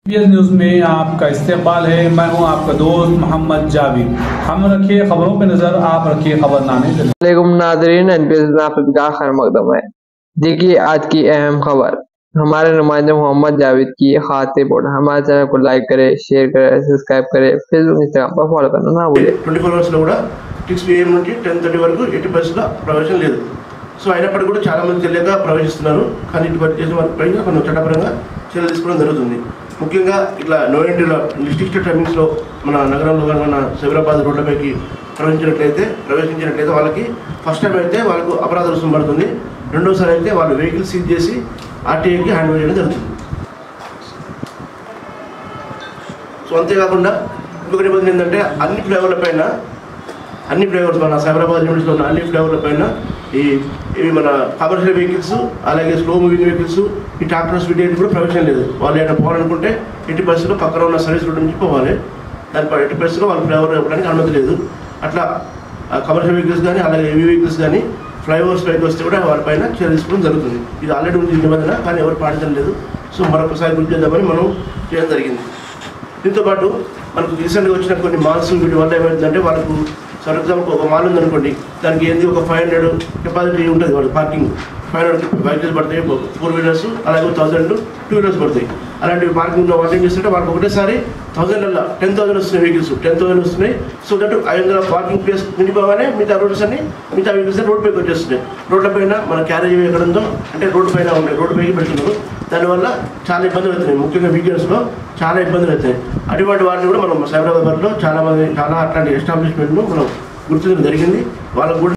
News में आपका इस्तेमाल है। मैं हूं आपका दोस्त मोहम्मद जावेद। हम रखिए खबरों पे नजर, आप रखिए खबरनामे। नादरीन, मकदम है। देखिए आज की अहम खबर। हमारे नुमाइंदे मोहम्मद जावेद की खास रिपोर्ट। हमारे चैनल को लाइक करे, शेयर करे, सब्सक्राइब करे, फेसबुक इंस्टाग्राम पर फॉलो करना ना भूले। 24 అవర్స్ లో కూడా 6 PM నుండి 10:30 వరకు ఎట్టి పరిస్థితుల్లో ప్రవేశం లేదు. సో అయినప్పటికీ కూడా చాలా మంది తెలియక ప్రవేశిస్తున్నారు. కానీ ఇటు చేసిన వారి పైన మనం చట్టపరంగా చర్యలు తీసుకోవడం జరుగుతుంది. ముఖ్యంగా ఇట్లా నో ఎంట్రీలో డిస్ట్రిక్ట్ టైమింగ్స్లో మన నగరంలో కానీ మన సైబరాబాద్ రోడ్లపైకి ప్రవేశించినట్లయితే వాళ్ళకి ఫస్ట్ టైం అయితే వాళ్ళకు అపరాధ రుసుము పడుతుంది. రెండోసారి అయితే వాళ్ళు వెహికల్ సీజ్ చేసి ఆర్టీఐకి హ్యాండ్ ఓవర్ చేయడం జరుగుతుంది. సో అంతేకాకుండా ఇంకొక నిబంధన ఏంటంటే అన్ని ఫ్లైఓవర్స్ మన సైబరాబాద్ యూనిట్స్లో ఉన్న అన్ని ఫ్లైఓవర్ల పైన ఇవి మన కమర్షియల్ వెహికల్స్, అలాగే స్లో మూవింగ్ వెహికల్స్, ఈ ట్రాక్టర్స్ వీటి కూడా ప్రవేశం లేదు. వాళ్ళు ఏమైనా పోవాలనుకుంటే ఎట్టి పరిస్థితుల్లో పక్కన ఉన్న సర్వీస్ రోడ్ నుంచి పోవాలి. దానిపై ఎట్టి పరిస్థితుల్లో వాళ్ళు ఫ్లైఓవర్ ఇవ్వడానికి అనుమతి లేదు. అట్లా కమర్షియల్ వెహికల్స్ కానీ అలాగే హెవీ వెహికల్స్ కానీ ఫ్లైఓవర్స్ పైకి వస్తే కూడా వాళ్ళపైన చర్య తీసుకోవడం జరుగుతుంది. ఇది ఆల్రెడీ ఉంది నిబంధన, కానీ ఎవరు పాటించడం లేదు. సో మరొకసారి గుర్తు చేద్దామని మనం చేయడం జరిగింది. దీంతోపాటు మనకు రీసెంట్గా వచ్చిన కొన్ని మాల్స్ వీటి వల్ల ఏమవుతుందంటే వాళ్ళకు ఫర్ ఎగ్జాంపుల్ ఒక మాల్ ఉందనుకోండి, దానికి ఏంది ఒక 500 కెపాసిటీ ఉంటుంది. వాళ్ళు పార్కింగ్ 500 వెహికల్స్ పడతాయి, 4 వీలర్స్, అలాగే 1000 2 వీలర్స్ పడతాయి. అలాంటి పార్కింగ్ వాళ్ళు ఏం చేస్తుంటే వాళ్ళకి ఒకటేసారి 10,000 వస్తున్నాయి, వెహికల్స్ 10,000 వస్తున్నాయి. సో దట్ 500 పార్కింగ్ ప్లేస్ నిండిపోగానే మిగతా వెహికల్స్ రోడ్ పైకి వచ్చేస్తున్నాయి. రోడ్ల పైన మన క్యారేజ్ ఎక్కడ ఉందో అంటే రోడ్డు పైన ఉన్నాయి, రోడ్డు పైకి పెడుతున్నారు. దానివల్ల చాలా ఇబ్బందులు అవుతున్నాయి, ముఖ్యంగా వీకెండ్స్లో చాలా ఇబ్బందులు అవుతాయి. అటువంటి వాటిని కూడా మనం సైబరాబాద్లో చాలా అట్లాంటి ఎస్టాబ్లిష్మెంట్ను మనం గుర్తించడం జరిగింది. వాళ్ళకు కూడా